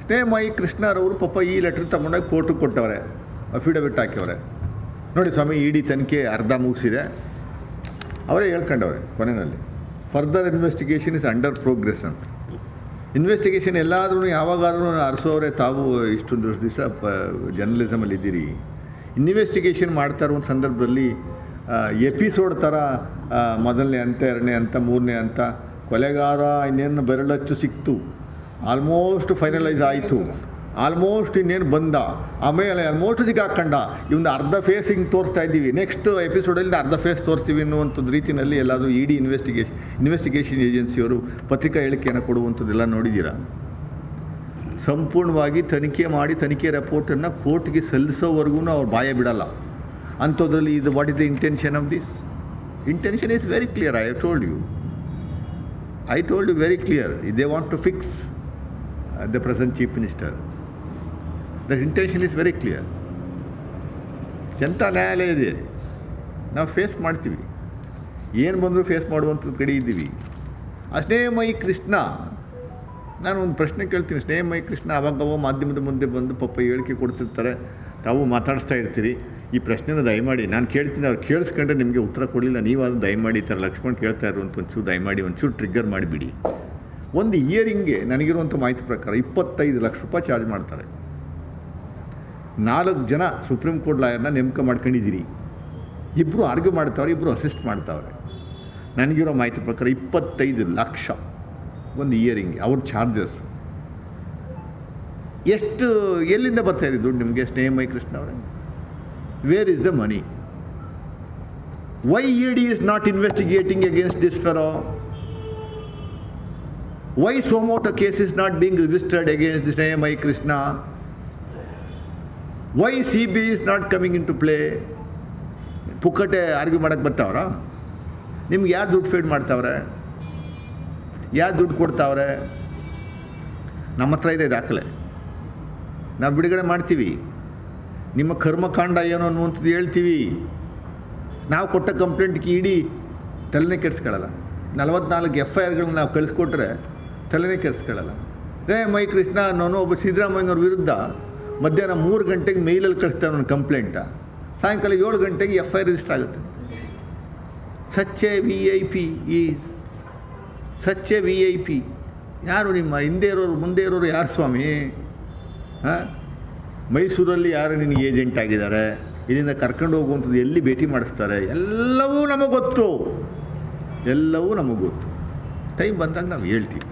ಸ್ನೇಹಮಯಿ ಕೃಷ್ಣರವರು ಪಾಪ ಈ ಲೆಟ್ರ್ ತಗೊಂಡೋಗಿ ಕೋರ್ಟಿಗೆ ಕೊಟ್ಟವ್ರೆ, ಅಫಿಡವಿಟ್ ಹಾಕಿವ್ರೆ. ನೋಡಿ ಸ್ವಾಮಿ, ಇಡಿ ತನಿಖೆ ಅರ್ಧ ಮುಗಿಸಿದೆ, ಅವರೇ ಹೇಳ್ಕೊಂಡವ್ರೆ ಕೊನೆಯಲ್ಲಿ, further investigation is under progress ಅಂತ. ಇನ್ವೆಸ್ಟಿಗೇಷನ್ ಎಲ್ಲಾದ್ರೂ ಯಾವಾಗಾದ್ರೂ ಅರಸೋರೆ, ತಾವು ಇಷ್ಟೊಂದು ದಿವಸ ಜರ್ನಲಿಸಮಲ್ಲಿ ಇದ್ದೀರಿ, ಇನ್ವೆಸ್ಟಿಗೇಷನ್ ಮಾಡ್ತಾ ಇರೋ ಒಂದು ಸಂದರ್ಭದಲ್ಲಿ ಎಪಿಸೋಡ್ ಥರ ಮೊದಲನೇ ಹಂತ, ಎರಡನೇ ಹಂತ, ಮೂರನೇ ಹಂತ, ಕೊಲೆಗಾರ ಇನ್ನೇನು ಬೆರಳಚ್ಚು ಸಿಕ್ತು, ಆಲ್ಮೋಸ್ಟ್ ಫೈನಲೈಸ್ ಆಯಿತು, ಆಲ್ಮೋಸ್ಟ್ ಇನ್ನೇನು ಬಂದ, ಆಮೇಲೆ ಆಲ್ಮೋಸ್ಟ್ ಸಿಗಾಕಂಡ, ಇವೊಂದು ಅರ್ಧ ಫೇಸ್ ಹಿಂಗೆ ತೋರಿಸ್ತಾ ಇದ್ದೀವಿ, ನೆಕ್ಸ್ಟ್ ಎಪಿಸೋಡಲ್ಲಿ ಅರ್ಧ ಫೇಸ್ ತೋರಿಸ್ತೀವಿ ಅನ್ನುವಂಥದ್ದು ರೀತಿಯಲ್ಲಿ ಎಲ್ಲಾದರೂ ಇಡಿ ಇನ್ವೆಸ್ಟಿಗೇಷನ್ ಏಜೆನ್ಸಿಯವರು ಪತ್ರಿಕಾ ಹೇಳಿಕೆಯನ್ನು ಕೊಡುವಂಥದ್ದೆಲ್ಲ ನೋಡಿದ್ದೀರಾ? ಸಂಪೂರ್ಣವಾಗಿ ತನಿಖೆ ಮಾಡಿ ತನಿಖೆ ರಿಪೋರ್ಟನ್ನು ಕೋರ್ಟ್ಗೆ ಸಲ್ಲಿಸೋವರೆಗೂ ಅವ್ರು ಬಾಯ ಬಿಡಲ್ಲ. ಅಂಥದ್ರಲ್ಲಿ ಇದು what is the intention of this? Intention is very clear. I told you very clear. They want to fix the present chief minister. The intention is very clear. ಜನತಾ ನ್ಯಾಯಾಲಯ ಇದೆ, ನಾವು ಫೇಸ್ ಮಾಡ್ತೀವಿ, ಏನು ಬಂದರೂ ಫೇಸ್ ಮಾಡುವಂಥದ್ದು ಕಡೆ ಇದ್ದೀವಿ. ಆ ಸ್ನೇಹಮಯಿ ಕೃಷ್ಣ, ನಾನು ಒಂದು ಪ್ರಶ್ನೆ ಕೇಳ್ತೀನಿ. ಸ್ನೇಹಮಯಿ ಕೃಷ್ಣ ಅವಾಗವ ಮಾಧ್ಯಮದ ಮುಂದೆ ಬಂದು ಪಾಪ ಹೇಳಿಕೆ ಕೊಡ್ತಿರ್ತಾರೆ, ತಾವು ಮಾತಾಡಿಸ್ತಾ ಇರ್ತೀರಿ. ಈ ಪ್ರಶ್ನೆನ ದಯಮಾಡಿ ನಾನು ಕೇಳ್ತೀನಿ, ಅವ್ರು ಕೇಳಿಸ್ಕೊಂಡ್ರೆ ನಿಮಗೆ ಉತ್ತರ ಕೊಡಲಿಲ್ಲ, ನೀವಾದರೂ ದಯಮಾಡಿ ಈ ಥರ ಲಕ್ಷ್ಮಣ್ ಕೇಳ್ತಾ ಇರುವಂಥ ಒಂಚೂರು ದಯಮಾಡಿ ಒಂಚೂರು ಟ್ರಿಗ್ಗರ್ ಮಾಡಿಬಿಡಿ. ಒಂದು ಇಯರಿಂಗ್ಗೆ ನನಗಿರುವಂಥ ಮಾಹಿತಿ ಪ್ರಕಾರ 25 ಲಕ್ಷ ರೂಪಾಯಿ ಚಾರ್ಜ್ ಮಾಡ್ತಾರೆ. 4 ಜನ ಸುಪ್ರೀಂ ಕೋರ್ಟ್ ಲಾಯರ್ನ ನೇಮಕ ಮಾಡ್ಕೊಂಡಿದ್ದೀರಿ, ಇಬ್ಬರು ಆರ್ಗ್ಯೂ ಮಾಡ್ತಾವ್ರೆ, ಇಬ್ಬರು ಅಸಿಸ್ಟ್ ಮಾಡ್ತಾವ್ರೆ. ನನಗಿರೋ ಮಾಹಿತಿ ಪ್ರಕಾರ 25 ಲಕ್ಷ ಒಂದು ಇಯರಿಂಗ್ಗೆ ಅವ್ರ ಚಾರ್ಜಸ್. ಎಷ್ಟು ಎಲ್ಲಿಂದ ಬರ್ತಾಯಿದೆ ದುಡ್ಡು ನಿಮಗೆ ಸ್ನೇಹಮಯಿ ಕೃಷ್ಣ ಅವರೇ? Where is the money? Why E D is not investigating against this fellow? Why so much a case is not being registered against Snehamayi Krishna? Why CBI is not coming into play? ಪುಕ್ಕಟೆ argue ಮಾಡೋಕ್ಕೆ ಬರ್ತಾವ್ರ? ನಿಮ್ಗೆ ಯಾರು ದುಡ್ಡು feed ಮಾಡ್ತಾವ್ರೆ? ಯಾರು ದುಡ್ಡು ಕೊಡ್ತಾವ್ರೆ? ನಮ್ಮ ಹತ್ರ ಇದೆ ದಾಖಲೆ, ನಾವು ಬಿಡುಗಡೆ ಮಾಡ್ತೀವಿ. ನಿಮ್ಮ ಕರ್ಮಕಾಂಡ ಏನು ಅನ್ನುವಂಥದ್ದು ಹೇಳ್ತೀವಿ. ನಾವು ಕೊಟ್ಟ ಕಂಪ್ಲೇಂಟ್ಗೆ ಇಡಿ ತಲೆನೇ ಕೆಡಿಸ್ಕೊಳ್ಳಲ್ಲ. 44 FIRಗಳನ್ನ ನಾವು ಕಳಿಸ್ಕೊಟ್ರೆ ತಲೆನೇ ಕೆಡಿಸ್ಕೊಳ್ಳಲ್ಲ. ಸ್ನೇಹಮಯಿ ಕೃಷ್ಣ ಅನ್ನೋನು ಒಬ್ಬ ಸಿದ್ದರಾಮಯ್ಯನವ್ರ ವಿರುದ್ಧ ಮಧ್ಯಾಹ್ನ 3 ಗಂಟೆಗೆ ಮೇಲಲ್ಲಿ ಕಳಿಸ್ತಾರೆ ನನ್ನ ಕಂಪ್ಲೇಂಟ, ಸಾಯಂಕಾಲ 7 ಗಂಟೆಗೆ FIR ರಿಜಿಸ್ಟರ್ ಆಗುತ್ತೆ. ಸಚ್ಚೆ ವಿ ಐ ಪಿ ಯಾರು? ನಿಮ್ಮ ಹಿಂದೆ ಇರೋರು ಮುಂದೆ ಇರೋರು ಯಾರು ಸ್ವಾಮಿ? ಮೈಸೂರಲ್ಲಿ ಯಾರು ನಿನಗೆ ಏಜೆಂಟ್ ಆಗಿದ್ದಾರೆ, ಇಲ್ಲಿಂದ ಕರ್ಕೊಂಡು ಹೋಗುವಂಥದ್ದು ಎಲ್ಲಿ ಭೇಟಿ ಮಾಡಿಸ್ತಾರೆ, ಎಲ್ಲವೂ ನಮಗೆ ಗೊತ್ತು. ಟೈಮ್ ಬಂದಾಗ ನಾವು ಹೇಳ್ತೀವಿ.